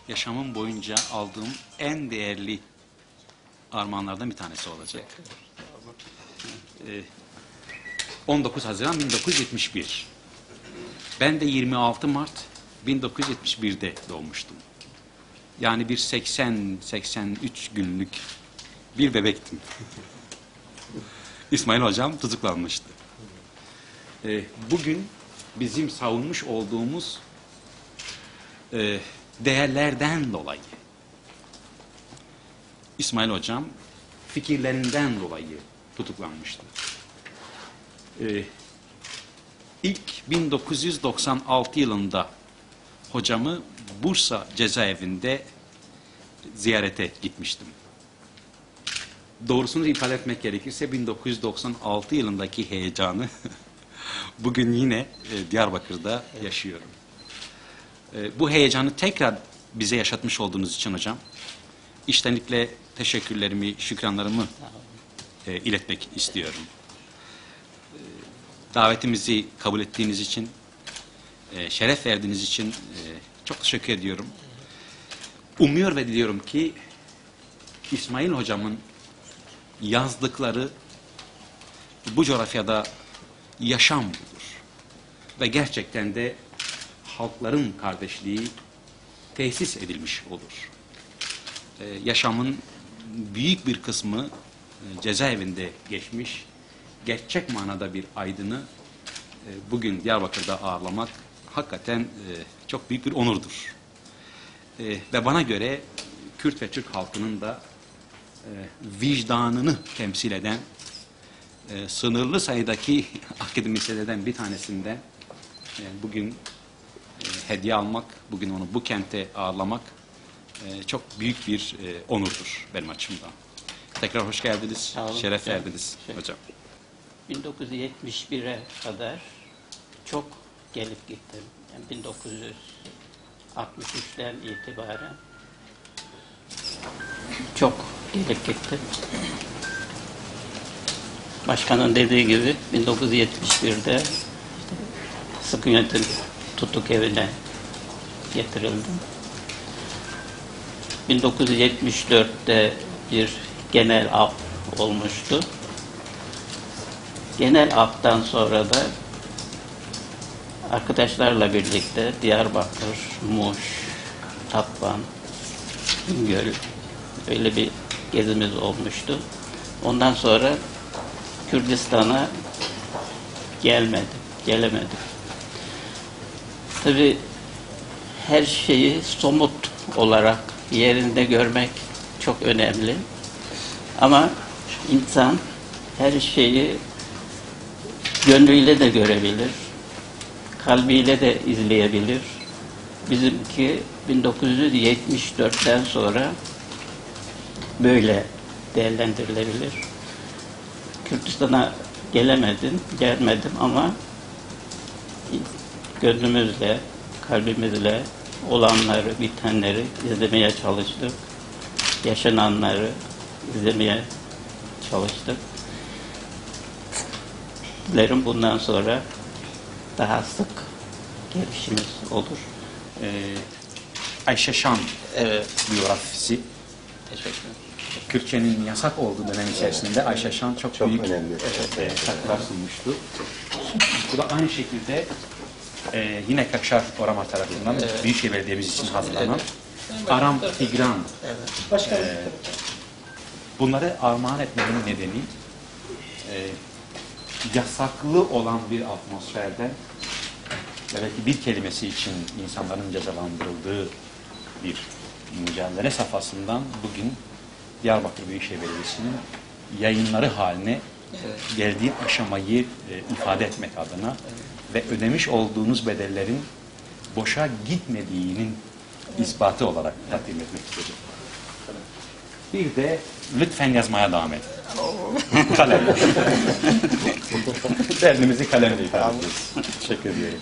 Yaşamım boyunca aldığım en değerli armağanlardan bir tanesi olacak. 19 Haziran 1971. Ben de 26 Mart 1971'de doğmuştum. Yani bir 80-83 günlük bir bebektim. İsmail Hocam tutuklanmıştı. Bugün bizim savunmuş olduğumuz değerlerden dolayı, İsmail Hocam fikirlerinden dolayı tutuklanmıştı. İlk 1996 yılında hocamı Bursa cezaevinde ziyarete gitmiştim. Doğrusunu ifade etmek gerekirse 1996 yılındaki heyecanı bugün yine Diyarbakır'da yaşıyorum. Bu heyecanı tekrar bize yaşatmış olduğunuz için hocam, içtenlikle teşekkürlerimi, şükranlarımı iletmek istiyorum. Davetimizi kabul ettiğiniz için, şeref verdiğiniz için çok teşekkür ediyorum. Umuyor ve diliyorum ki İsmail Hocam'ın yazdıkları bu coğrafyada yaşam budur. Ve gerçekten de halkların kardeşliği tesis edilmiş olur. Yaşamın büyük bir kısmı cezaevinde geçmiş, gerçek manada bir aydını bugün Diyarbakır'da ağırlamak hakikaten çok büyük bir onurdur. Ve bana göre Kürt ve Türk halkının da vicdanını temsil eden sınırlı sayıdaki akademisyenlerden bir tanesinden bugün hediye almak, bugün onu bu kente ağırlamak çok büyük bir onurdur benim açımdan. Tekrar hoş geldiniz, şeref verdiniz hocam. 1971'e kadar çok gelip gittim. Yani 1963'ten itibaren çok gelip gittim. Başkanın dediği gibi 1971'de sıkı yönetim tutuk evine getirildim. 1974'te bir genel af olmuştu. Genel aftan sonra da arkadaşlarla birlikte Diyarbakır, Muş, Tatvan, Bingöl öyle bir gezimiz olmuştu. Ondan sonra Kürdistan'a gelemedim. Tabii her şeyi somut olarak yerinde görmek çok önemli. Ama insan her şeyi gönlüyle de görebilir, kalbiyle de izleyebilir. Bizimki 1974'ten sonra böyle değerlendirilebilir. Kürdistan'a gelmedim ama gönlümüzle, kalbimizle olanları, bitenleri izlemeye çalıştık. Yaşananları izlemeye çalıştık. Dilerim bundan sonra daha sık gelişimiz olur. Ayşe Şan biyografisi. Teşekkür ederim. Kürtçenin yasak olduğu dönem içerisinde Ayşe Şan çok büyük önemli. katkılar sunmuştu. Bu da aynı şekilde yine Kakşar Oramar tarafından Büyükşehir Belediye'miz için hazırlanan Aram Tigran. Bunları armağan etmenin nedeni yasaklı olan bir atmosferden belki bir kelimesi için insanların cezalandırıldığı bir mücadele safhasından bugün Diyarbakır Büyükşehir Belediyesi'nin yayınları haline geldiği aşamayı ifade etmek adına ve ödemiş olduğunuz bedellerin boşa gitmediğinin ispatı olarak takdim etmek istedim. Bir de lütfen yazmaya devam edin. Kalem. Derdimizi kalemle ifade ediyoruz. Teşekkür ediyorum.